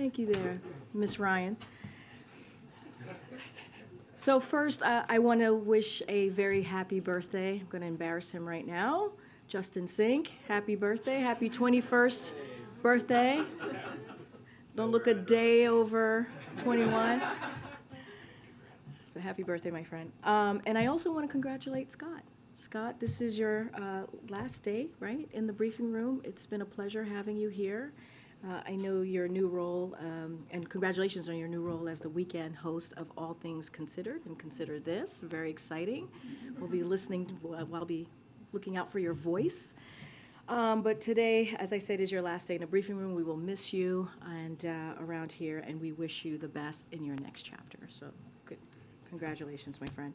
Thank you there, Ms. Ryan. So first, I want to wish a very happy birthday. I'm going to embarrass him right now. Justin Sink, happy birthday. Happy 21st birthday. Don't look a day over 21. So happy birthday, my friend. And I also want to congratulate Scott. Scott, this is your last day, right, in the briefing room. It's been a pleasure having you here. I know your new role, and congratulations on your new role as the weekend host of All Things Considered and Consider This. Very exciting. We'll be listening, I'll be looking out for your voice. But today, as I said, is your last day in the briefing room. We will miss you and around here, and we wish you the best in your next chapter. So good. Congratulations, my friend.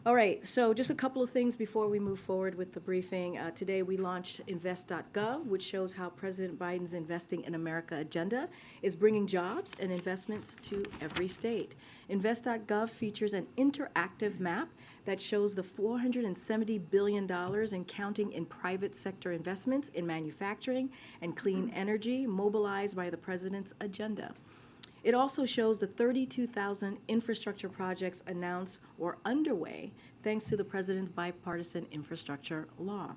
All right, so just a couple of things before we move forward with the briefing. Today we launched invest.gov, which shows how President Biden's Investing in America agenda is bringing jobs and investments to every state. Invest.gov features an interactive map that shows the $470 billion and counting in private sector investments in manufacturing and clean energy mobilized by the president's agenda. It also shows the 32,000 infrastructure projects announced or underway thanks to the president's bipartisan infrastructure law.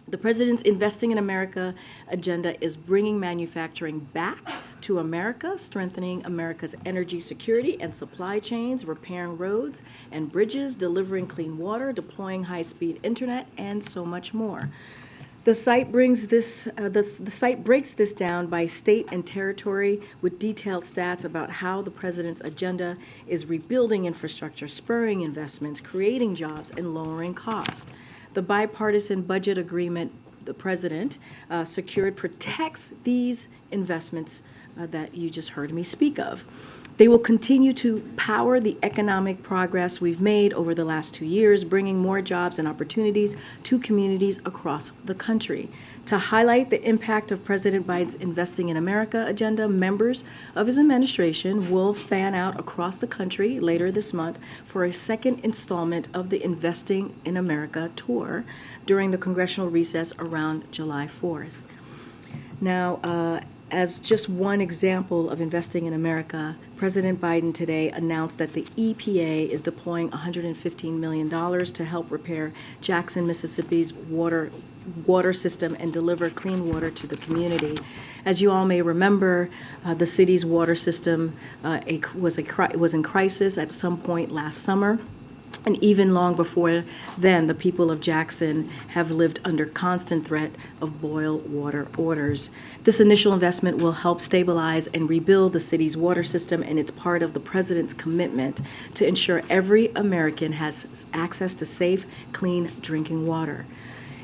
The president's Investing in America agenda is bringing manufacturing back to America, strengthening America's energy security and supply chains, repairing roads and bridges, delivering clean water, deploying high-speed internet, and so much more. The site brings this. The site breaks this down by state and territory with detailed stats about how the president's agenda is rebuilding infrastructure, spurring investments, creating jobs, and lowering costs. The bipartisan budget agreement the president secured protects these investments that you just heard me speak of. They will continue to power the economic progress we've made over the last 2 years, bringing more jobs and opportunities to communities across the country. To highlight the impact of President Biden's Investing in America agenda, members of his administration will fan out across the country later this month for a second installment of the Investing in America tour during the congressional recess around July 4th. Now, as just one example of Investing in America, President Biden today announced that the EPA is deploying $115 million to help repair Jackson, Mississippi's water system and deliver clean water to the community. As you all may remember, the city's water system was in crisis at some point last summer. And even long before then, the people of Jackson have lived under constant threat of boil water orders. This initial investment will help stabilize and rebuild the city's water system, and it's part of the president's commitment to ensure every American has access to safe, clean drinking water.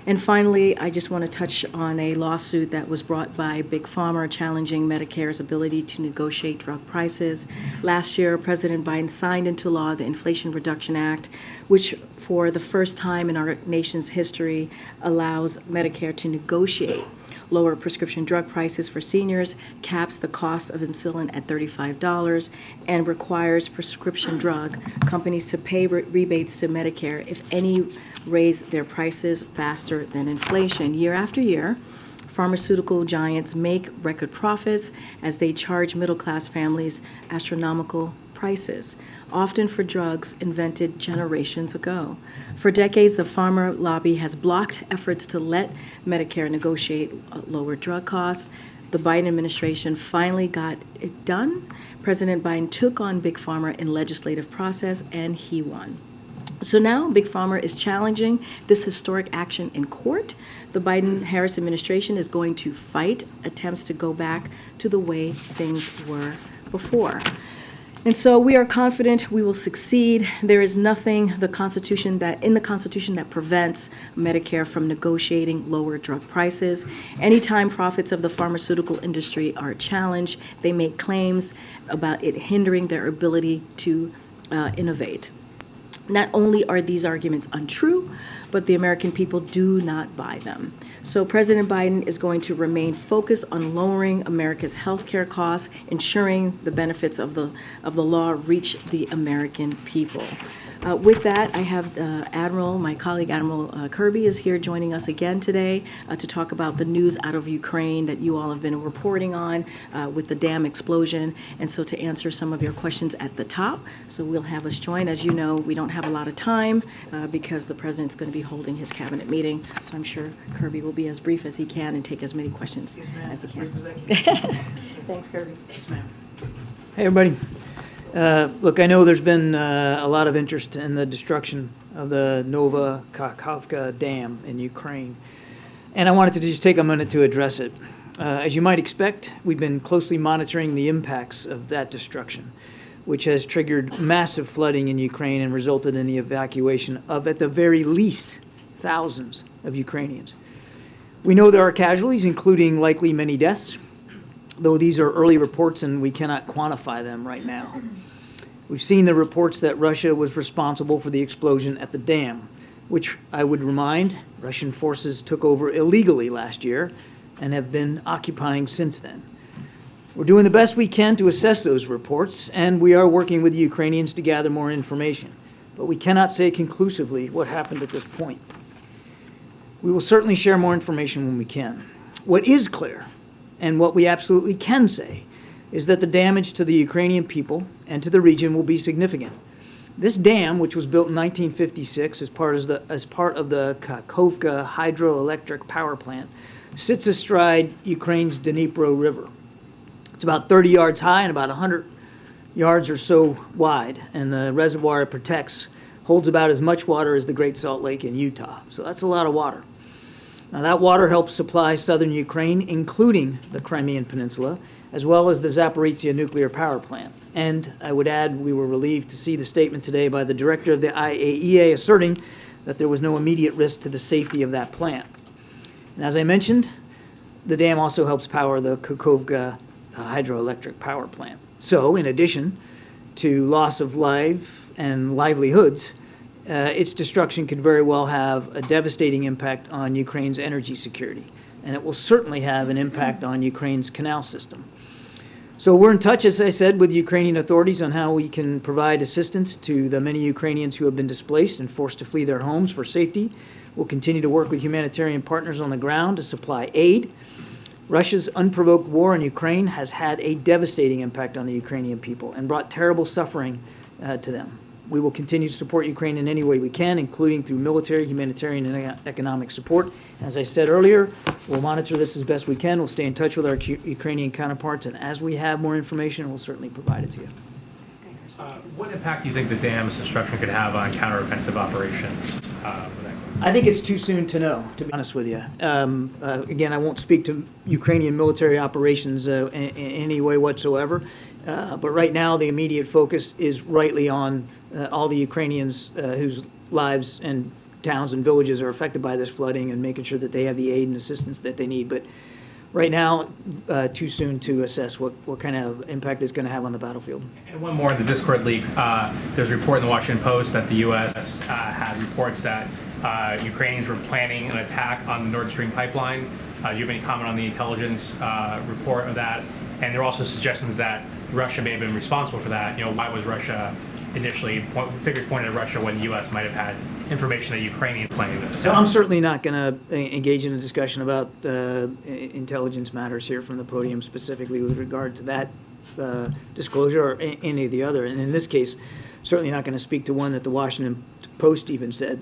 And finally, I just want to touch on a lawsuit that was brought by Big Pharma challenging Medicare's ability to negotiate drug prices. Last year, President Biden signed into law the Inflation Reduction Act, which for the first time in our nation's history allows Medicare to negotiate lower prescription drug prices for seniors, caps the cost of insulin at $35, and requires prescription drug companies to pay rebates to Medicare if any raise their prices faster than inflation. Year after year, pharmaceutical giants make record profits as they charge middle-class families astronomical prices, often for drugs invented generations ago. For decades, the pharma lobby has blocked efforts to let Medicare negotiate lower drug costs. The Biden administration finally got it done. President Biden took on Big Pharma in legislative process, and he won. So now Big Pharma is challenging this historic action in court. The Biden-Harris administration is going to fight attempts to go back to the way things were before. And so we are confident we will succeed. There is nothing in the Constitution that prevents Medicare from negotiating lower drug prices. Anytime profits of the pharmaceutical industry are challenged, they make claims about it hindering their ability to innovate. Not only are these arguments untrue, but the American people do not buy them. So President Biden is going to remain focused on lowering America's health care costs, ensuring the benefits of the law reach the American people. With that, I have Admiral, my colleague Admiral Kirby is here joining us again today to talk about the news out of Ukraine that you all have been reporting on with the dam explosion, and so to answer some of your questions at the top. So we'll have us join. As you know, we don't have a lot of time because the President's going to be holding his cabinet meeting, so I'm sure Kirby will be as brief as he can and take as many questions as he can. Thanks, Kirby. Yes, ma'am. Hey, everybody. Look, I know there's been a lot of interest in the destruction of the Kakhovka Dam in Ukraine, and I wanted to just take a minute to address it. As you might expect, we've been closely monitoring the impacts of that destruction, which has triggered massive flooding in Ukraine and resulted in the evacuation of, at the very least, thousands of Ukrainians. We know there are casualties, including likely many deaths, though these are early reports and we cannot quantify them right now. We've seen the reports that Russia was responsible for the explosion at the dam, which I would remind, Russian forces took over illegally last year and have been occupying since then. We're doing the best we can to assess those reports, and we are working with the Ukrainians to gather more information, but we cannot say conclusively what happened at this point. We will certainly share more information when we can. What is clear, and what we absolutely can say, is that the damage to the Ukrainian people and to the region will be significant. This dam, which was built in 1956 as part of the Kakhovka hydroelectric power plant, sits astride Ukraine's Dnipro River. It's about 30 yards high and about 100 yards or so wide, and the reservoir it protects holds about as much water as the Great Salt Lake in Utah. So that's a lot of water. Now, that water helps supply southern Ukraine, including the Crimean Peninsula, as well as the Zaporizhzhia nuclear power plant. And I would add, we were relieved to see the statement today by the director of the IAEA asserting that there was no immediate risk to the safety of that plant. And as I mentioned, the dam also helps power the Kakhovka hydroelectric power plant. So, in addition to loss of life and livelihoods, its destruction could very well have a devastating impact on Ukraine's energy security, and it will certainly have an impact on Ukraine's canal system. So we're in touch, as I said, with Ukrainian authorities on how we can provide assistance to the many Ukrainians who have been displaced and forced to flee their homes for safety. We'll continue to work with humanitarian partners on the ground to supply aid. Russia's unprovoked war in Ukraine has had a devastating impact on the Ukrainian people and brought terrible suffering to them. We will continue to support Ukraine in any way we can, including through military, humanitarian, and economic support. As I said earlier, we'll monitor this as best we can. We'll stay in touch with our Ukrainian counterparts, and as we have more information, we'll certainly provide it to you. What impact do you think the dam's destruction could have on counteroffensive operations? I think it's too soon to know, to be honest with you. Again, I won't speak to Ukrainian military operations in any way whatsoever, but right now the immediate focus is rightly on all the Ukrainians whose lives and towns and villages are affected by this flooding and making sure that they have the aid and assistance that they need. But right now, too soon to assess what kind of impact it's going to have on the battlefield. And one more in the Discord leaks. There's a report in the Washington Post that the U.S. had reports that Ukrainians were planning an attack on the Nord Stream pipeline. Do you have any comment on the intelligence report of that? And there are also suggestions that Russia may have been responsible for that. You know, why was Russia initially, figures pointed at Russia when the U.S. might have had information that Ukrainians planning this? So I'm certainly not going to engage in a discussion about intelligence matters here from the podium, specifically with regard to that disclosure or any of the other. And in this case, certainly not going to speak to one that the Washington Post even said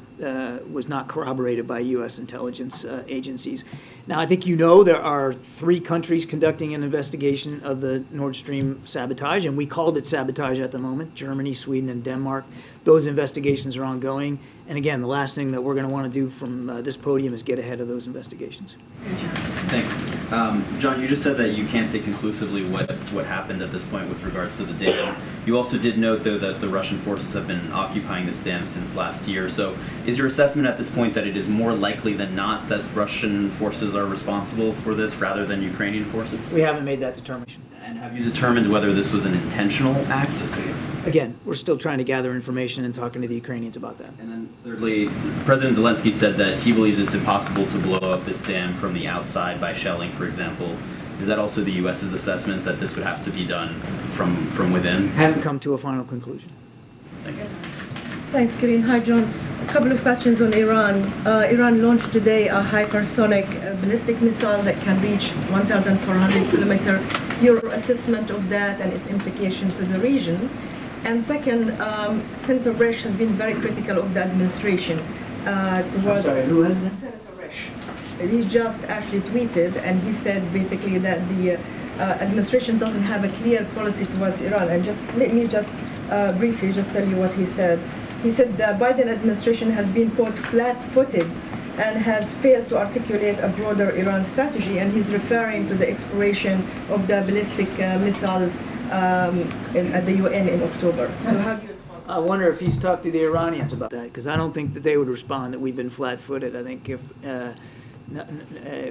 was not corroborated by U.S. intelligence agencies. Now, I think you know there are 3 countries conducting an investigation of the Nord Stream sabotage, and we called it sabotage at the moment: Germany, Sweden, and Denmark. Those investigations are ongoing. And again, the last thing that we're going to want to do from this podium is get ahead of those investigations. Thanks. John, you just said that you can't say conclusively what happened at this point with regards to the dam. You also did note, though, that the Russian forces have been occupying this dam since last year. So is your assessment at this point that it is more likely than not that Russian forces are responsible for this rather than Ukrainian forces? We haven't made that determination. And have you determined whether this was an intentional act? Again, we're still trying to gather information and talking to the Ukrainians about that. And then thirdly, President Zelensky said that he believes it's impossible to blow up this dam from the outside by shelling, for example. Is that also the U.S.'s assessment that this would have to be done from within? Haven't come to a final conclusion. Thank you. Thanks, Karine. Hi, John. A couple of questions on Iran. Iran launched today a hypersonic ballistic missile that can reach 1,400 kilometers. Your assessment of that and its implication to the region. And second, Senator Risch has been very critical of the administration. I'm sorry, who has that? Senator Risch. He just actually tweeted, and he said basically that the administration doesn't have a clear policy towards Iran. And just let me just briefly just tell you what he said. He said the Biden administration has been, quote, flat-footed and has failed to articulate a broader Iran strategy, and he's referring to the expiration of the ballistic missile at the UN in October. So how do you respond? I wonder if he's talked to the Iranians about that, because I don't think that they would respond that we've been flat-footed. I think if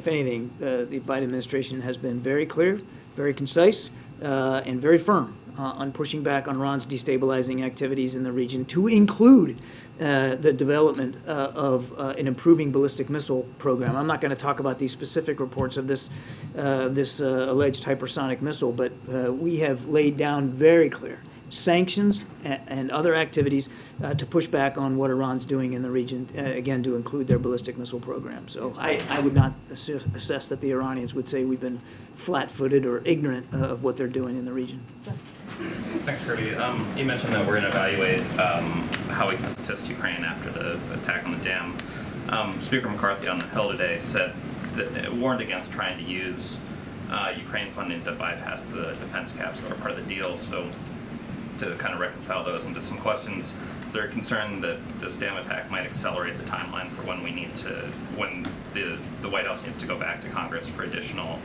anything, the Biden administration has been very clear, very concise, and very firm on pushing back on Iran's destabilizing activities in the region, to include the development of an improving ballistic missile program. I'm not going to talk about these specific reports of this alleged hypersonic missile, but we have laid down very clear sanctions and other activities to push back on what Iran's doing in the region, again, to include their ballistic missile program. So I would not assess that the Iranians would say we've been flat-footed or ignorant of what they're doing in the region. Thanks, Kirby. You mentioned that we're going to evaluate how we can assist Ukraine after the attack on the dam. Speaker McCarthy on the Hill today said that warned against trying to use Ukraine funding to bypass the defense caps that are part of the deal. So to kind of reconcile those into some questions, is there a concern that this dam attack might accelerate the timeline for when when the White House needs to go back to Congress for additional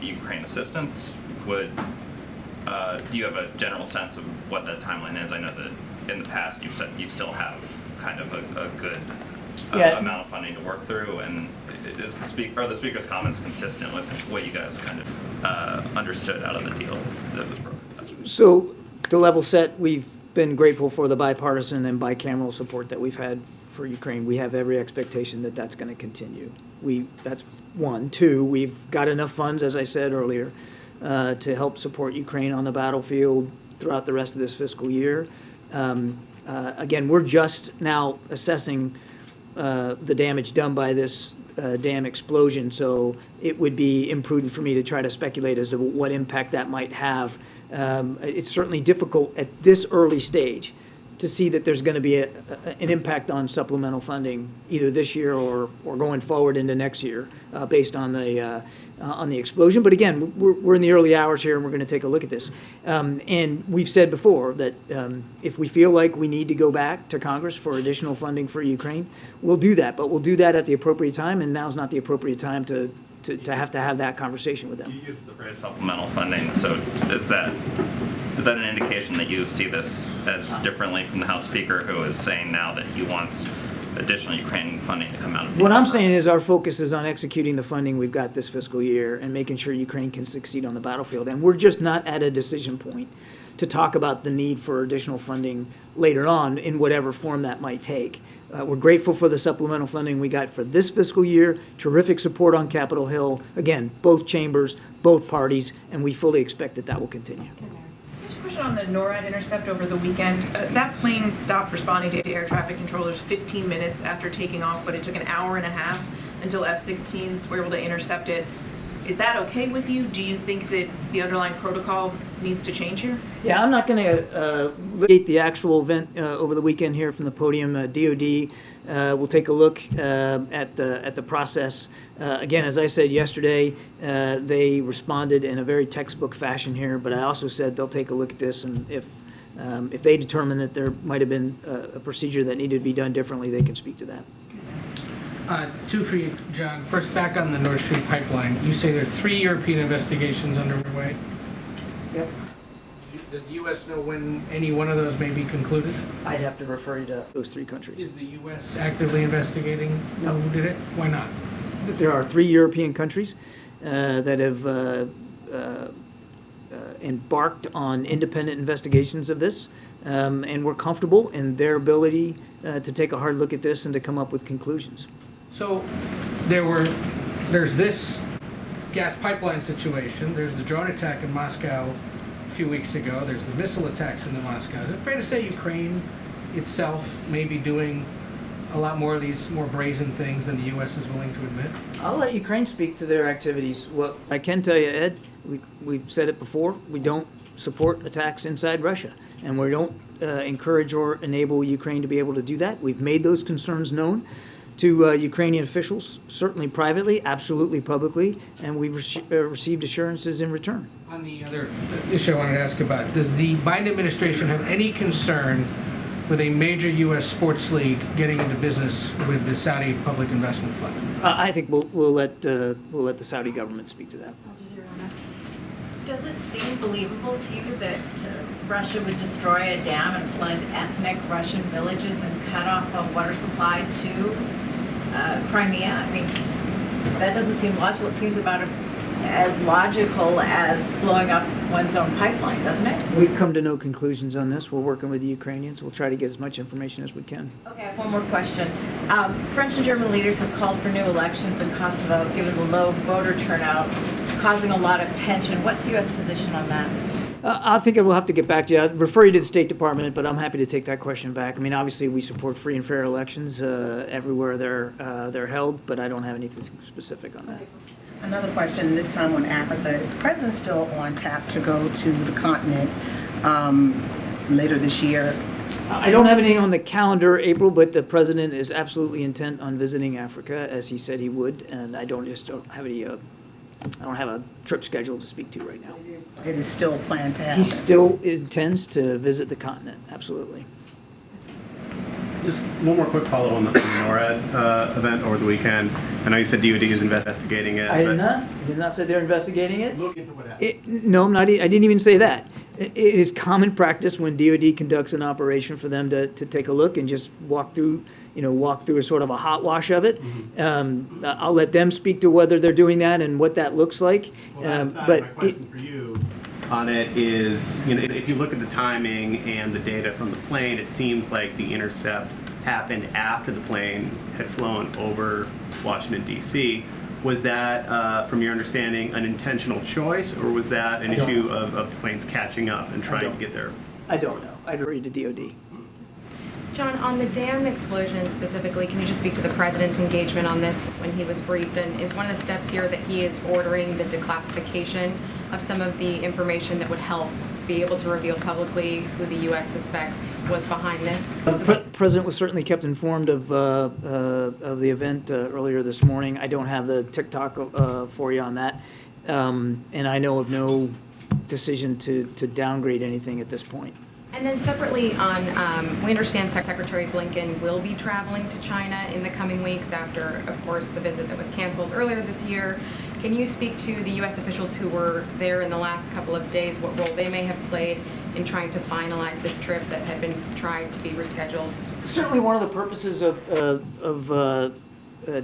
Ukraine assistance? Do you have a general sense of what that timeline is? I know that in the past you've said you still have kind of a good amount of funding to work through, and are the Speaker's comments consistent with what you guys kind of understood out of the deal that was broken? So, to level set, we've been grateful for the bipartisan and bicameral support that we've had for Ukraine. We have every expectation that that's going to continue. That's one. Two, we've got enough funds, as I said earlier, to help support Ukraine on the battlefield throughout the rest of this fiscal year. Again, we're just now assessing the damage done by this dam explosion, so it would be imprudent for me to try to speculate as to what impact that might have. It's certainly difficult at this early stage to see that there's going to be an impact on supplemental funding either this year or going forward into next year based on the explosion. But again, we're in the early hours here, and we're going to take a look at this. And we've said before that if we feel like we need to go back to Congress for additional funding for Ukraine, we'll do that. But we'll do that at the appropriate time, and now's not the appropriate time to have that conversation with them. You used the phrase supplemental funding, so is that an indication that you see this as differently from the House Speaker, who is saying now that he wants additional Ukrainian funding to come out of the What I'm saying is our focus is on executing the funding we've got this fiscal year and making sure Ukraine can succeed on the battlefield. And we're just not at a decision point to talk about the need for additional funding later on in whatever form that might take. We're grateful for the supplemental funding we got for this fiscal year, terrific support on Capitol Hill, again, both chambers, both parties, and we fully expect that will continue. Just a question on the NORAD intercept over the weekend. That plane stopped responding to air traffic controllers 15 minutes after taking off, but it took an hour and a half until F-16s were able to intercept it. Is that okay with you? Do you think that the underlying protocol needs to change here? Yeah, I'm not going to litigate the actual event over the weekend here from the podium. DOD will take a look at the process. Again, as I said yesterday, they responded in a very textbook fashion here, but I also said they'll take a look at this, and if they determine that there might have been a procedure that needed to be done differently, they can speak to that. Two for you, John. First, back on the Nord Stream pipeline. You say there are 3 European investigations underway. Yep. Does the U.S. know when any one of those may be concluded? I'd have to refer you to those 3 countries. Is the U.S. actively investigating who did it? Why not? There are 3 European countries that have embarked on independent investigations of this, and we're comfortable in their ability to take a hard look at this and to come up with conclusions. So there's this gas pipeline situation, there's the drone attack in Moscow a few weeks ago, there's the missile attacks into Moscow. Is it fair to say Ukraine itself may be doing a lot more of these more brazen things than the U.S. is willing to admit? I'll let Ukraine speak to their activities. What I can tell you, Ed, we've said it before, we don't support attacks inside Russia, and we don't encourage or enable Ukraine to be able to do that. We've made those concerns known to Ukrainian officials, certainly privately, absolutely publicly, and we've received assurances in return. On the other issue I wanted to ask about, does the Biden administration have any concern with a major U.S. sports league getting into business with the Saudi Public Investment Fund? I think we'll let the Saudi government speak to that. Does it seem believable to you that Russia would destroy a dam and flood ethnic Russian villages and cut off a water supply to Crimea? I mean, that doesn't seem logical. It seems about as logical as blowing up one's own pipeline, doesn't it? We've come to no conclusions on this. We're working with the Ukrainians. We'll try to get as much information as we can. Okay, I have one more question. French and German leaders have called for new elections in Kosovo, given the low voter turnout. It's causing a lot of tension. What's the U.S. position on that? I think I will have to get back to you. I'd refer you to the State Department, but I'm happy to take that question back. I mean, obviously, we support free and fair elections everywhere they're held, but I don't have anything specific on that. Another question, this time on Africa. Is the president still on tap to go to the continent later this year? I don't have anything on the calendar, April, but the president is absolutely intent on visiting Africa, as he said he would, and I don't have a trip scheduled to speak to right now. It is still planned to happen? He still intends to visit the continent, absolutely. Just one more quick follow on the NORAD event over the weekend. I know you said DoD is investigating it. I did not say they're investigating it. Look into what happened. No, I didn't even say that. It is common practice when DoD conducts an operation for them to take a look and just walk through a sort of a hot wash of it. Mm-hmm. I'll let them speak to whether they're doing that and what that looks like. Well, my question for you on it is, if you look at the timing and the data from the plane, it seems like the intercept happened after the plane had flown over Washington, D.C. Was that, from your understanding, an intentional choice, or was that an issue of the planes catching up and trying to get there? I don't know. I'd read to DoD. John, on the dam explosion specifically, can you just speak to the president's engagement on this when he was briefed? And is one of the steps here that he is ordering the declassification of some of the information that would help be able to reveal publicly who the U.S. suspects was behind this? The president was certainly kept informed of the event earlier this morning. I don't have the TikTok for you on that, and I know of no decision to downgrade anything at this point. And then separately on, we understand Secretary Blinken will be traveling to China in the coming weeks after, of course, the visit that was canceled earlier this year. Can you speak to the U.S. officials who were there in the last couple of days, what role they may have played in trying to finalize this trip that had been tried to be rescheduled? Certainly one of the purposes of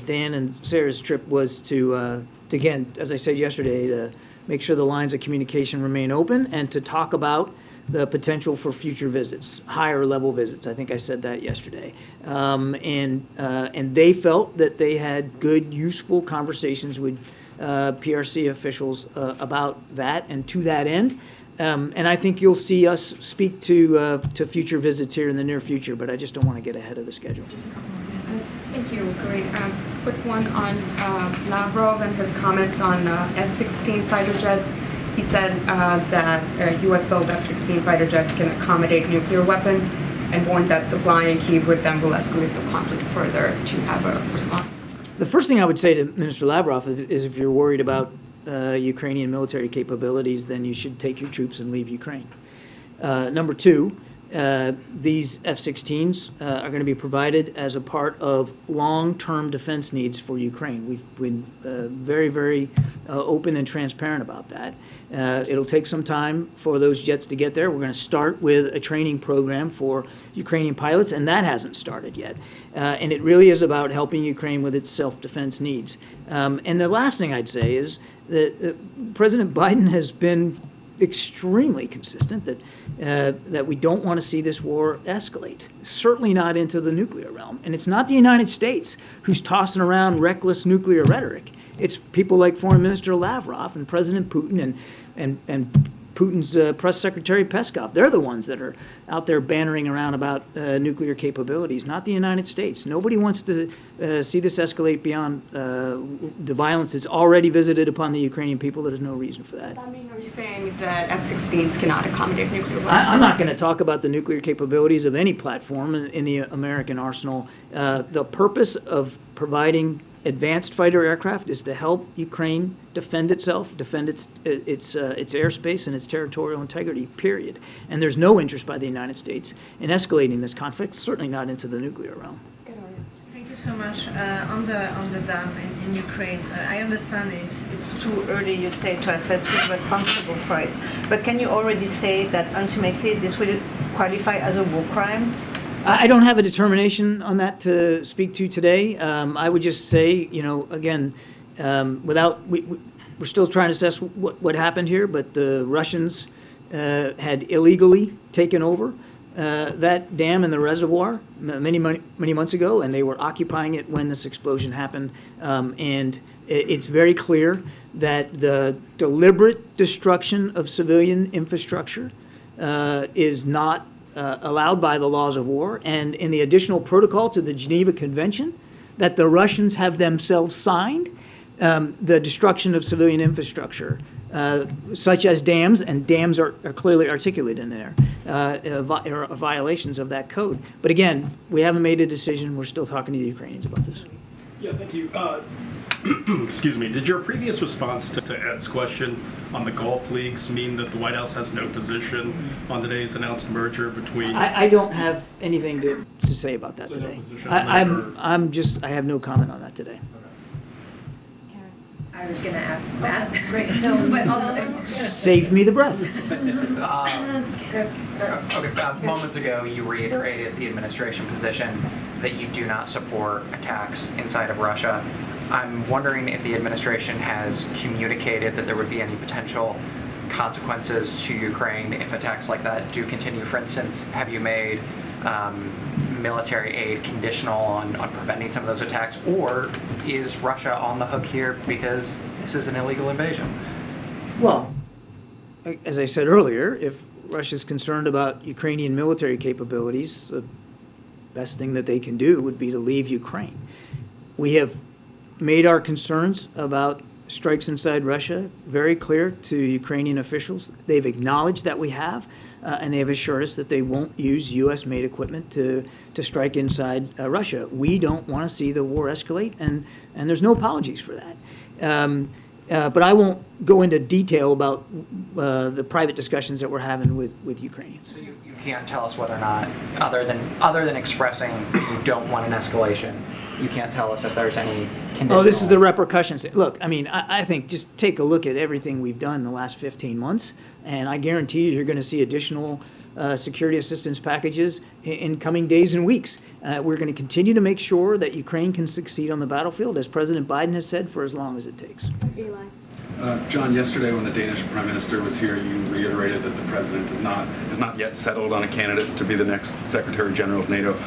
Dan and Sarah's trip was to, again, as I said yesterday, to make sure the lines of communication remain open and to talk about the potential for future visits, higher level visits. I think I said that yesterday. And they felt that they had good, useful conversations with PRC officials about that and to that end. And I think you'll see us speak to future visits here in the near future, but I just don't want to get ahead of the schedule. Thank you, Karine. Quick one on Lavrov and his comments on F-16 fighter jets. He said that U.S.-built F-16 fighter jets can accommodate nuclear weapons and warned that supplying Kyiv with them will escalate the conflict further. Do you have a response? The first thing I would say to Minister Lavrov is if you're worried about Ukrainian military capabilities, then you should take your troops and leave Ukraine. Number two, these F-16s are going to be provided as a part of long-term defense needs for Ukraine. We've been very, very open and transparent about that. It'll take some time for those jets to get there. We're going to start with a training program for Ukrainian pilots, and that hasn't started yet. And it really is about helping Ukraine with its self-defense needs. And the last thing I'd say is that President Biden has been extremely consistent that we don't want to see this war escalate, certainly not into the nuclear realm. And it's not the United States who's tossing around reckless nuclear rhetoric. It's people like Foreign Minister Lavrov and President Putin and Putin's press secretary Peskov. They're the ones that are out there bannering around about nuclear capabilities, not the United States. Nobody wants to see this escalate beyond the violence that's already visited upon the Ukrainian people. There's no reason for that. I mean, are you saying that F-16s cannot accommodate nuclear weapons? I'm not going to talk about the nuclear capabilities of any platform in the American arsenal. The purpose of providing advanced fighter aircraft is to help Ukraine defend itself, defend its airspace and its territorial integrity, period. And there's no interest by the United States in escalating this conflict, certainly not into the nuclear realm. Thank you so much. On the dam in Ukraine, I understand it's too early, you say, to assess who's responsible for it. But can you already say that ultimately this will qualify as a war crime? I don't have a determination on that to speak to today. I would just say, again, we're still trying to assess what happened here, but the Russians had illegally taken over that dam and the reservoir many months ago, and they were occupying it when this explosion happened. And it's very clear that the deliberate destruction of civilian infrastructure is not allowed by the laws of war, and in the additional protocol to the Geneva Convention that the Russians have themselves signed, the destruction of civilian infrastructure, such as dams, and dams are clearly articulated in there, are violations of that code. But again, we haven't made a decision. We're still talking to the Ukrainians about this. Yeah, thank you. Excuse me. Did your previous response to Ed's question on the Gulf leagues mean that the White House has no position on today's announced merger between? I don't have anything to say about that today. I have no comment on that today. I was going to ask that, but also save me the breath. Moments ago, you reiterated the administration position that you do not support attacks inside of Russia. I'm wondering if the administration has communicated that there would be any potential consequences to Ukraine if attacks like that do continue. For instance, have you made military aid conditional on preventing some of those attacks, or is Russia on the hook here because this is an illegal invasion? Well, as I said earlier, if Russia's concerned about Ukrainian military capabilities, the best thing that they can do would be to leave Ukraine. We have made our concerns about strikes inside Russia very clear to Ukrainian officials. They've acknowledged that we have, and they have assured us that they won't use U.S.-made equipment to strike inside Russia. We don't want to see the war escalate, and there's no apologies for that. But I won't go into detail about the private discussions that we're having with Ukrainians. So you can't tell us whether or not, other than expressing you don't want an escalation, you can't tell us if there's any conditional... Oh, this is the repercussions. Look, I mean, I think just take a look at everything we've done in the last 15 months, and I guarantee you're going to see additional security assistance packages in coming days and weeks. We're going to continue to make sure that Ukraine can succeed on the battlefield, as President Biden has said, for as long as it takes. Eli. John, yesterday when the Danish Prime Minister was here, you reiterated that the President is not yet settled on a candidate to be the next Secretary General of NATO.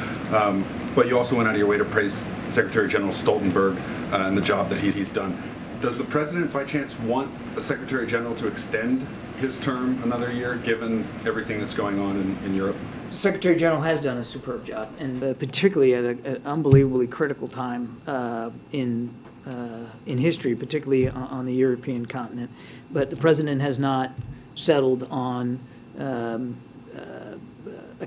But you also went out of your way to praise Secretary General Stoltenberg and the job that he's done. Does the President, by chance, want the Secretary General to extend his term another year, given everything that's going on in Europe? The Secretary General has done a superb job, and particularly at an unbelievably critical time in history, particularly on the European continent. But the President has not settled on a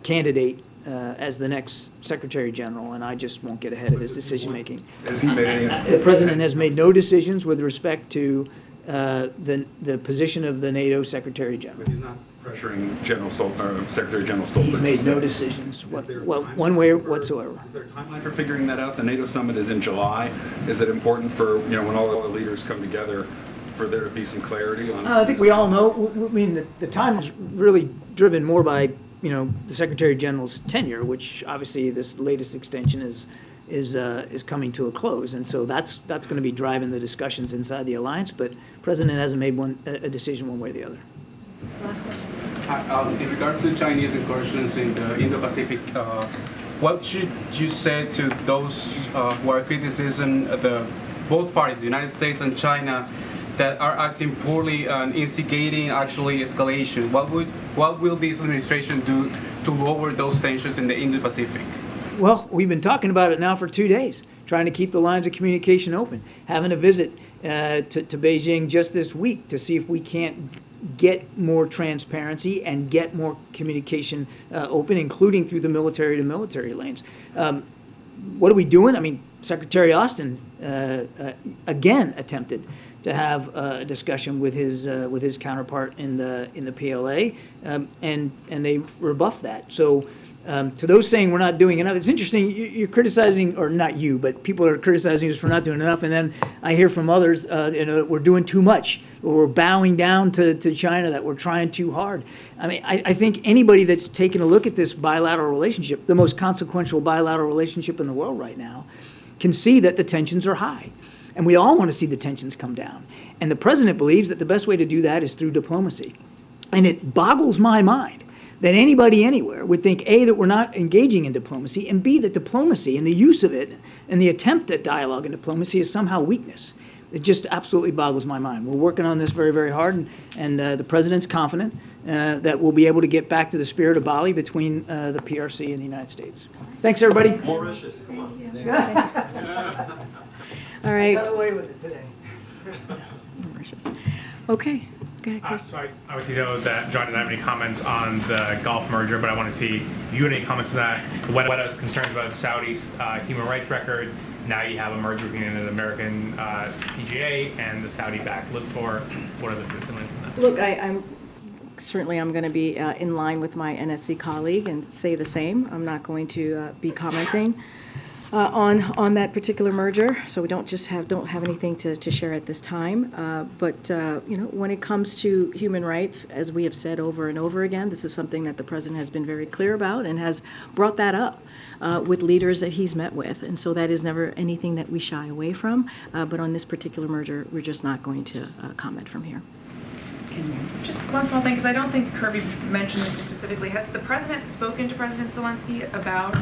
candidate as the next Secretary General, and I just won't get ahead of his decision making. Has he made any? The President has made no decisions with respect to the position of the NATO Secretary General. But he's not pressuring Secretary General Stoltenberg. He's made no decisions, one way whatsoever. Is there a timeline for figuring that out? The NATO summit is in July. Is it important for, when all the leaders come together, for there to be some clarity on? I think we all know. I mean, the time is really driven more by the Secretary General's tenure, which obviously this latest extension is coming to a close, and so that's going to be driving the discussions inside the alliance. But President hasn't made a decision one way or the other. Last question. In regards to Chinese incursions in the Indo-Pacific, what should you say to those who are criticizing both parties, the United States and China, that are acting poorly and instigating actually escalation? What will this administration do to lower those tensions in the Indo-Pacific? Well, we've been talking about it now for 2 days, trying to keep the lines of communication open, having a visit to Beijing just this week to see if we can't get more transparency and get more communication open, including through the military-to-military lanes. What are we doing? I mean, Secretary Austin again attempted to have a discussion with his counterpart in the PLA, and they rebuffed that. So. To those saying we're not doing enough, it's interesting, you're criticizing, or not you, but people are criticizing us for not doing enough, and then I hear from others we're doing too much, or we're bowing down to China, that we're trying too hard. I mean, I think anybody that's taken a look at this bilateral relationship, the most consequential bilateral relationship in the world right now, can see that the tensions are high. And we all want to see the tensions come down. And the president believes that the best way to do that is through diplomacy. And it boggles my mind that anybody anywhere would think, A, that we're not engaging in diplomacy, and B, that diplomacy and the use of it and the attempt at dialogue and diplomacy is somehow weakness. It just absolutely boggles my mind. We're working on this very, very hard, and the president's confident that we'll be able to get back to the spirit of Bali between the PRC and the United States. Thanks, everybody. Mauritius, come on. All right. Got away with it today. Mauritius. Okay. Go ahead, Chris. So I obviously know that John didn't have any comments on the Gulf merger, but I want to see if you had any comments on that. What I was concerned about Saudi's human rights record. Now you have a merger between an American PGA and the Saudi-backed Live4. What are the feelings on that? Look, I'm going to be in line with my NSC colleague and say the same. I'm not going to be commenting on that particular merger, so we don't have anything to share at this time. But when it comes to human rights, as we have said over and over again, this is something that the president has been very clear about and has brought that up with leaders that he's met with, and so that is never anything that we shy away from. But on this particular merger, we're just not going to comment from here. Just one small thing, because I don't think Kirby mentioned this specifically. Has the president spoken to President Zelensky about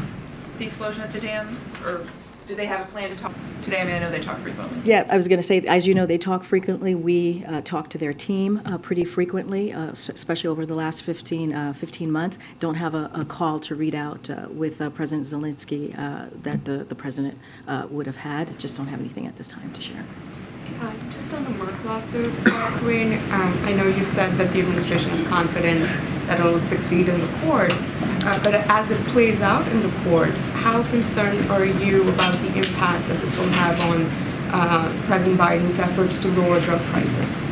the explosion at the dam, or do they have a plan to talk today? I mean, I know they talk frequently. Yeah, I was going to say, as you know, they talk frequently. We talk to their team pretty frequently, especially over the last 15 months. Don't have a call to read out with President Zelensky that the president would have had. Just don't have anything at this time to share. Just on the Merck lawsuit, Karine, I know you said that the administration is confident that it will succeed in the courts, but as it plays out in the courts, how concerned are you about the impact that this will have on President Biden's efforts to lower drug prices?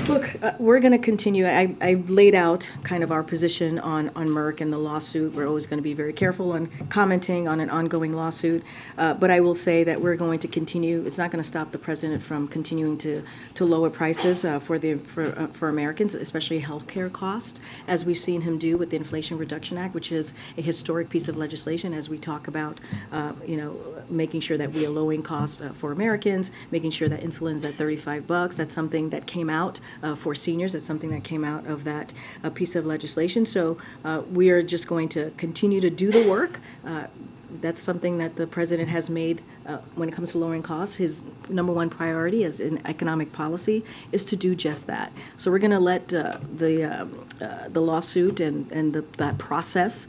Look, we're going to continue. I laid out kind of our position on Merck and the lawsuit. We're always going to be very careful on commenting on an ongoing lawsuit. But I will say that we're going to continue. It's not going to stop the president from continuing to lower prices for Americans, especially healthcare costs, as we've seen him do with the Inflation Reduction Act, which is a historic piece of legislation as we talk about, making sure that we are lowering costs for Americans, making sure that insulin's at $35. That's something that came out for seniors. That's something that came out of that piece of legislation. So we are just going to continue to do the work. That's something that the president has made when it comes to lowering costs. His number one priority as in economic policy is to do just that. So we're going to let the lawsuit and that process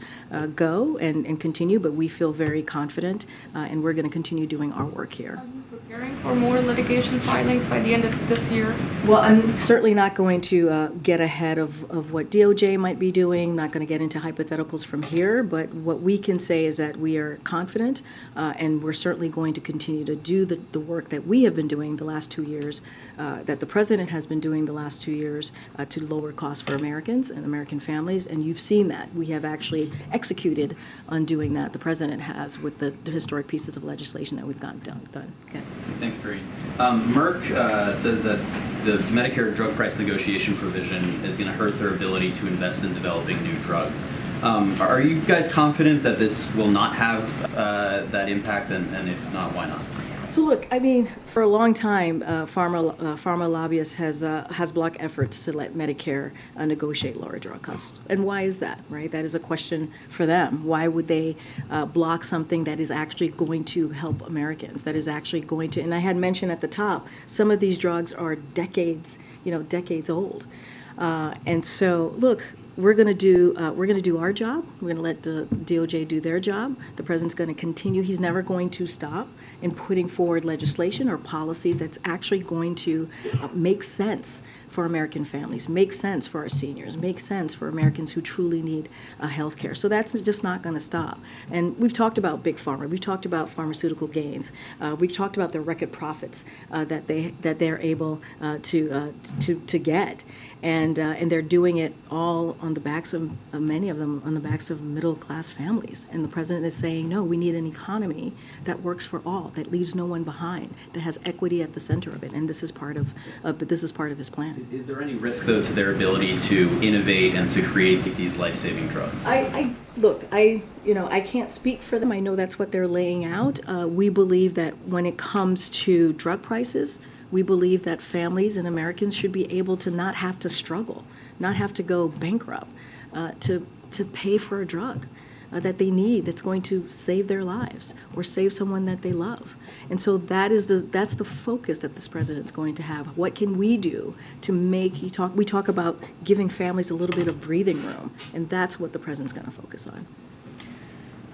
go and continue, but we feel very confident and we're going to continue doing our work here. Are you preparing for more litigation filings by the end of this year? Well, I'm certainly not going to get ahead of what DOJ might be doing, not going to get into hypotheticals from here, but what we can say is that we are confident and we're certainly going to continue to do the work that we have been doing the last 2 years, that the president has been doing the last 2 years to lower costs for Americans and American families, and you've seen that. We have actually executed on doing that. The president has with the historic pieces of legislation that we've gotten done. Okay. Thanks, Karine. Merck says that the Medicare drug price negotiation provision is going to hurt their ability to invest in developing new drugs. Are you guys confident that this will not have that impact, and if not, why not? So look, I mean, for a long time, pharma lobbyists has blocked efforts to let Medicare negotiate lower drug costs. And why is that, right? That is a question for them. Why would they block something that is actually going to help Americans? That is actually going to, and I had mentioned at the top, some of these drugs are decades old. And so, look, we're going to do our job. We're going to let the DOJ do their job. The president's going to continue. He's never going to stop in putting forward legislation or policies that's actually going to make sense for American families, make sense for our seniors, make sense for Americans who truly need health care. So that's just not going to stop. And we've talked about big pharma. We've talked about pharmaceutical gains. We've talked about the record profits that they're able to get, and they're doing it all on the backs of many of them on the backs of middle class families. And the president is saying, no, we need an economy that works for all, that leaves no one behind, that has equity at the center of it. And this is part of his plan. Is there any risk, though, to their ability to innovate and to create these life-saving drugs? I can't speak for them. I know that's what they're laying out. We believe that when it comes to drug prices, we believe that families and Americans should be able to not have to struggle, not have to go bankrupt to pay for a drug that they need that's going to save their lives or save someone that they love. And so that's the focus that this president's going to have. What can we do to make, we talk about giving families a little bit of breathing room, and that's what the president's going to focus on.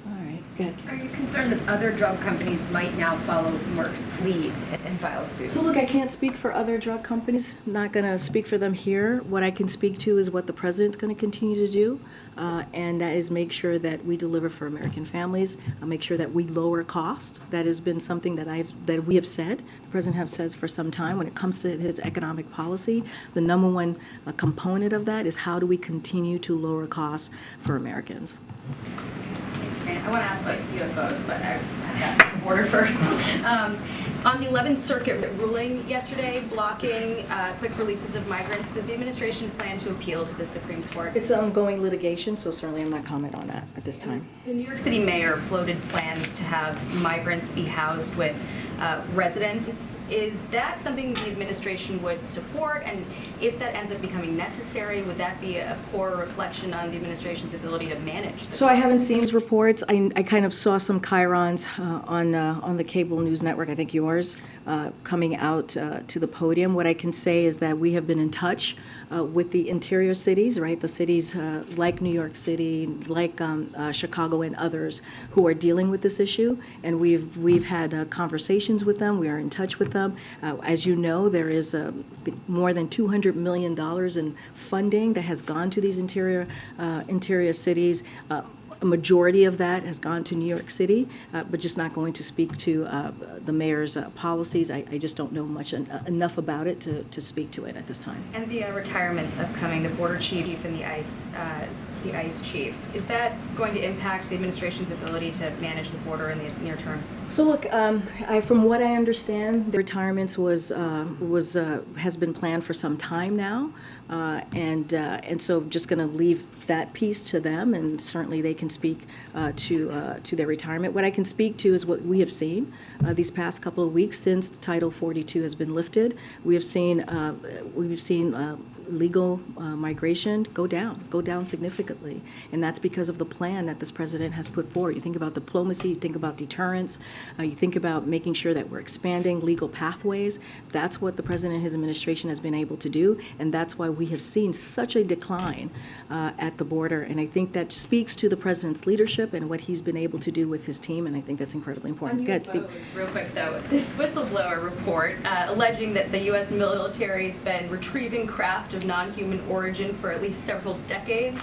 All right, good. Are you concerned that other drug companies might now follow Merck's lead and file suit? So look, I can't speak for other drug companies. I'm not going to speak for them here. What I can speak to is what the president's going to continue to do, and that is make sure that we deliver for American families, make sure that we lower cost. That has been something that we have said, the president has said for some time when it comes to his economic policy. The number one component of that is how do we continue to lower costs for Americans. Thanks, Karine. I want to ask about UFOs, but I have to ask about the border first. On the 11th Circuit ruling yesterday blocking quick releases of migrants, does the administration plan to appeal to the Supreme Court? It's ongoing litigation, so certainly I'm not comment on that at this time. The New York City mayor floated plans to have migrants be housed with residents. Is that something the administration would support? And if that ends up becoming necessary, would that be a poor reflection on the administration's ability to manage this? So I haven't seen these reports. I kind of saw some chyrons on the cable news network, I think yours, coming out to the podium. What I can say is that we have been in touch with the interior cities, right? The cities like New York City, like Chicago and others who are dealing with this issue. And we've had conversations with them. We are in touch with them. As you know, there is more than $200 million in funding that has gone to these interior cities. A majority of that has gone to New York City, but just not going to speak to the mayor's policies. I just don't know enough about it to speak to it at this time. And the retirements upcoming, the border chief and the ICE chief, is that going to impact the administration's ability to manage the border in the near term? So look, from what I understand, the retirements has been planned for some time now, and so just going to leave that piece to them, and certainly they can speak to their retirement. What I can speak to is what we have seen these past couple of weeks since Title 42 has been lifted. We've seen legal migration go down significantly, and that's because of the plan that this president has put forward. You think about diplomacy, you think about deterrence, you think about making sure that we're expanding legal pathways. That's what the president and his administration has been able to do, and that's why we have seen such a decline at the border. And I think that speaks to the president's leadership and what he's been able to do with his team, and I think that's incredibly important. Go ahead, Steve. Real quick though, this whistleblower report alleging that the U.S. military has been retrieving craft of non-human origin for at least several decades.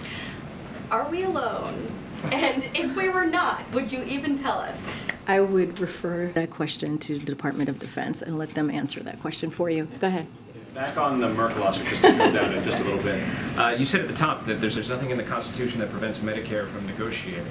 Are we alone? And if we were not, would you even tell us? I would refer that question to the Department of Defense and let them answer that question for you. Go ahead. Back on the Merck lawsuit, just to drill down it just a little bit. You said at the top that there's nothing in the Constitution that prevents Medicare from negotiating.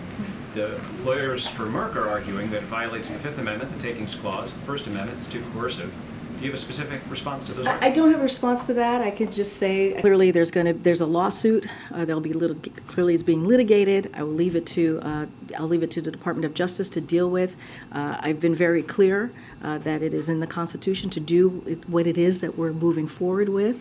The lawyers for Merck are arguing that it violates the Fifth Amendment, the Takings Clause. The First Amendment is too coercive. Do you have a specific response to those I arguments? don't have a response to that. I could just say clearly there's a lawsuit. Clearly it's being litigated. I'll leave it to the Department of Justice to deal with. I've been very clear that it is in the Constitution to do what it is that we're moving forward with.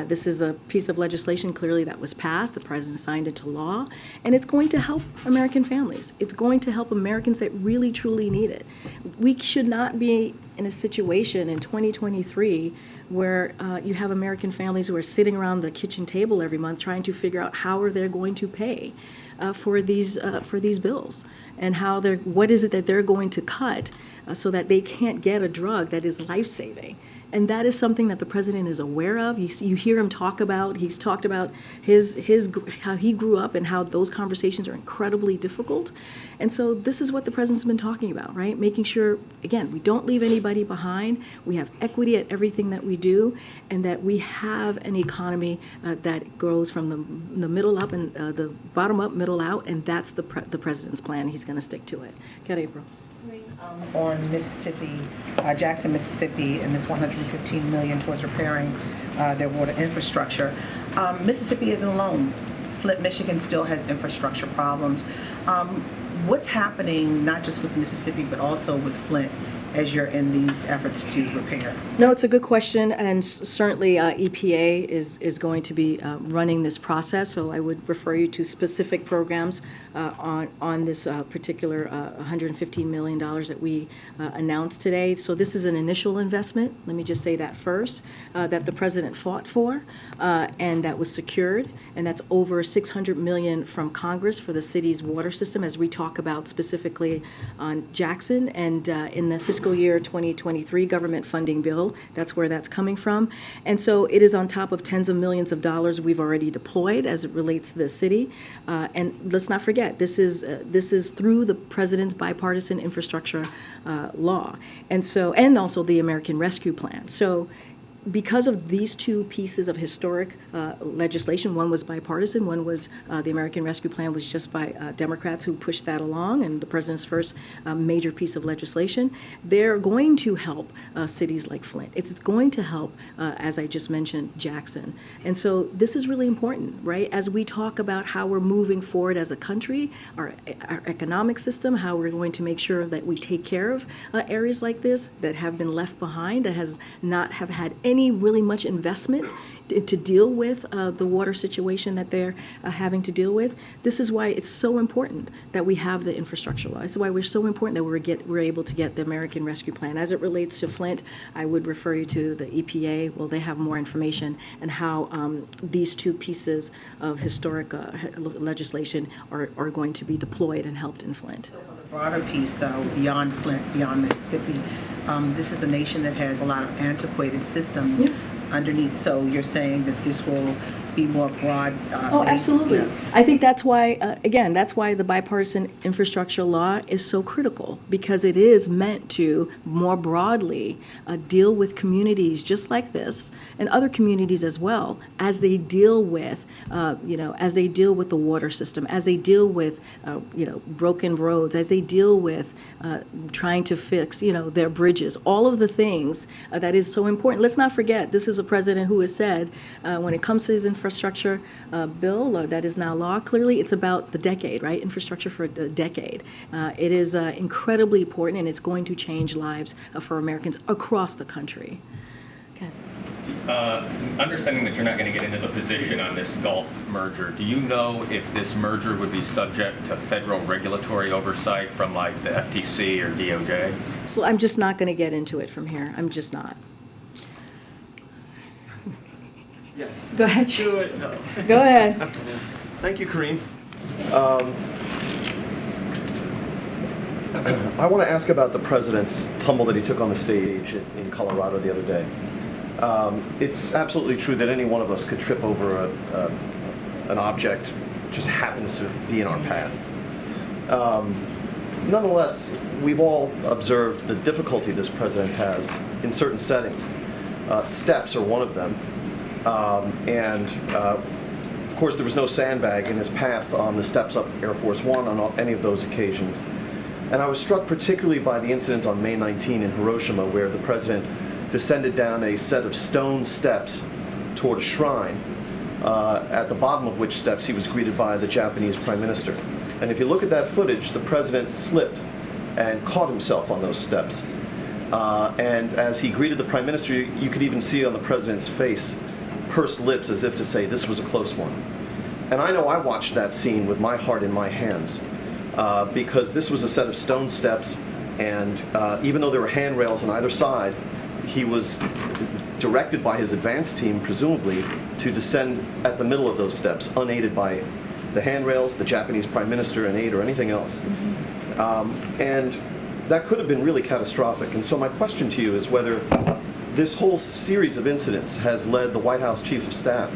This is a piece of legislation clearly that was passed. The president signed into law, and it's going to help American families. It's going to help Americans that really truly need it. We should not be in a situation in 2023 where you have American families who are sitting around the kitchen table every month trying to figure out how are they going to pay for these bills, and what is it that they're going to cut so that they can't get a drug that is life-saving. And that is something that the president is aware of. You hear him talk about, he's talked about how he grew up and how those conversations are incredibly difficult. And so this is what the president's been talking about, right? Making sure, again, we don't leave anybody behind. We have equity at everything that we do, and that we have an economy that grows from the middle up and the bottom up, middle out, and that's the president's plan. He's going to stick to it. Get April. On Mississippi, Jackson, Mississippi, and this $115 million towards repairing their water infrastructure. Mississippi isn't alone. Flint, Michigan still has infrastructure problems. What's happening not just with Mississippi but also with Flint as you're in these efforts to repair? No, it's a good question, and certainly EPA is going to be running this process, so I would refer you to specific programs on this particular $115 million that we announced today. So this is an initial investment, let me just say that first, that the president fought for, and that was secured, and that's over $600 million from Congress for the city's water system, as we talk about specifically on Jackson, and in the fiscal year 2023 government funding bill, that's where that's coming from. And so it is on top of tens of millions of dollars we've already deployed as it relates to the city. And let's not forget, this is through the president's bipartisan infrastructure law, and also the American Rescue Plan. So because of these two pieces of historic legislation, one was bipartisan, one was the American Rescue Plan was just by Democrats who pushed that along, and the president's first major piece of legislation, they're going to help cities like Flint. It's going to help, as I just mentioned, Jackson. And so this is really important, right? As we talk about how we're moving forward as a country, our economic system, how we're going to make sure that we take care of areas like this that have been left behind, that has not have had any really much investment to deal with the water situation that they're having to deal with. This is why it's so important that we have the infrastructure law. It's why we're so important that we're able to get the American Rescue Plan. As it relates to Flint, I would refer you to the EPA. Well, they have more information and how these two pieces of historic legislation are going to be deployed and helped in Flint. So on the broader piece, though, beyond Flint, beyond Mississippi, this is a nation that has a lot of antiquated systems underneath. So you're saying that this will be more broad? Oh, absolutely. Yeah. I think that's why, again, that's why the bipartisan infrastructure law is so critical, because it is meant to more broadly deal with communities just like this and other communities as well, as they deal with, as they deal with the water system, as they deal with, broken roads, as they deal with trying to fix, their bridges, all of the things that is so important. Let's not forget, this is a president who has said, when it comes to his infrastructure bill that is now law, clearly it's about the decade, right? Infrastructure for a decade. It is incredibly important, and it's going to change lives for Americans across the country. Okay. Understanding that you're not going to get into the position on this Gulf merger, do you know if this merger would be subject to federal regulatory oversight from like the FTC or DOJ? So I'm just not going to get into it from here. I'm just not. Yes. Go ahead. Sure. Go ahead. Thank you, Karine. I want to ask about the president's tumble that he took on the stage in Colorado the other day. It's absolutely true that any one of us could trip over an object that just happens to be in our path. Nonetheless, we've all observed the difficulty this president has in certain settings. Steps are one of them. Of course, there was no sandbag in his path on the steps up Air Force One on any of those occasions. And I was struck particularly by the incident on May 19 in Hiroshima, where the president descended down a set of stone steps toward a shrine, at the bottom of which steps he was greeted by the Japanese Prime Minister. And if you look at that footage, the president slipped and caught himself on those steps. And as he greeted the Prime Minister, you could even see on the president's face pursed lips as if to say this was a close one. And I know I watched that scene with my heart in my hands, because this was a set of stone steps, and even though there were handrails on either side, he was directed by his advance team, presumably, to descend at the middle of those steps, unaided by the handrails, the Japanese Prime Minister, an aide, or anything else. And that could have been really catastrophic. And so my question to you is whether this whole series of incidents has led the White House Chief of Staff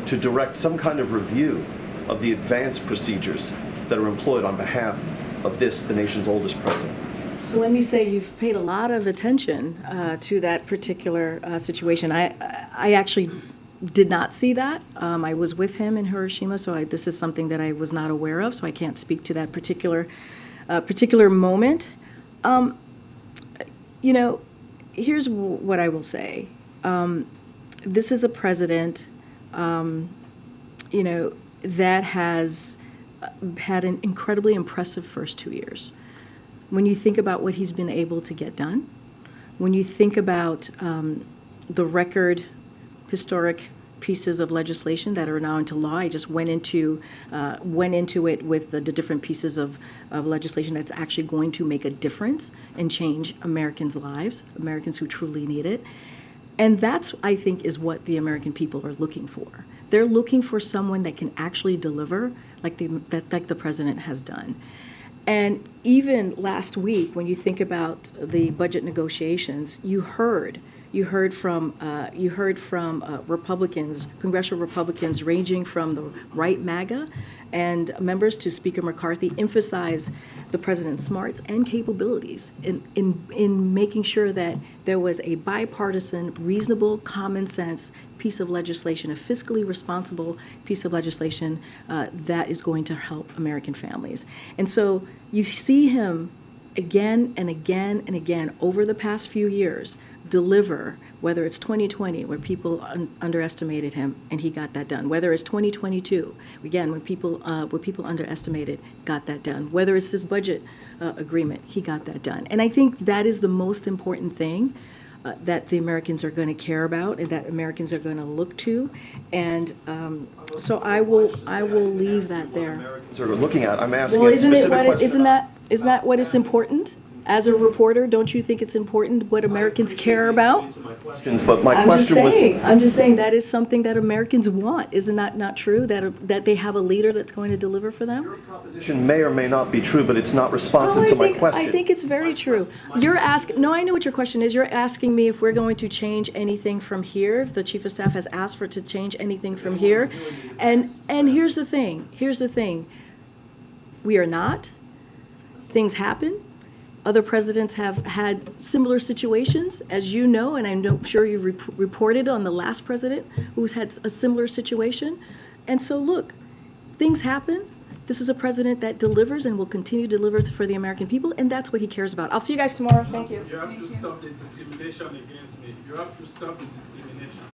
to direct some kind of review of the advance procedures that are employed on behalf of this, the nation's oldest president. So let me say you've paid a lot of attention to that particular situation. I actually did not see that. I was with him in Hiroshima, so this is something that I was not aware of, so I can't speak to that particular moment. You know, here's what I will say. This is a president, you know, that has had an incredibly impressive first 2 years. When you think about what he's been able to get done, when you think about the record historic pieces of legislation that are now into law, I just went into it with the different pieces of legislation that's actually going to make a difference and change Americans' lives, Americans who truly need it. And that's, I think, is what the American people are looking for. They're looking for someone that can actually deliver like the president has done. And even last week, when you think about the budget negotiations, you heard from Republicans, congressional Republicans, ranging from the right MAGA and members to Speaker McCarthy, emphasize the president's smarts and capabilities in making sure that there was a bipartisan, reasonable, common sense piece of legislation, a fiscally responsible piece of legislation that is going to help American families. And so you see him again and again and again over the past few years deliver, whether it's 2020 where people underestimated him and he got that done, whether it's 2022 again when people underestimated, got that done, whether it's this budget agreement, he got that done. And I think that is the most important thing that the Americans are going to care about and that Americans are going to look to. And so I will leave that there. Americans are looking at. I'm asking well, a specific question. Isn't that what it's important? As a reporter, don't you think it's important what Americans care about? But my question was... I'm just saying that is something that Americans want. Isn't that not true? That they have a leader that's going to deliver for them? Your proposition may or may not be true, but it's not responsive to my question. I think it's very true. You're asking... No, I know what your question is. You're asking me if we're going to change anything from here, if the Chief of Staff has asked for to change anything from here. And here's the thing. Here's the thing. We are not. Things happen. Other presidents have had similar situations, as you know, and I'm sure you reported on the last president who's had a similar situation. And so look, things happen. This is a president that delivers and will continue to deliver for the American people, and that's what he cares about. I'll see you guys tomorrow. Thank you. You have to stop the discrimination against me. You have to stop the discrimination.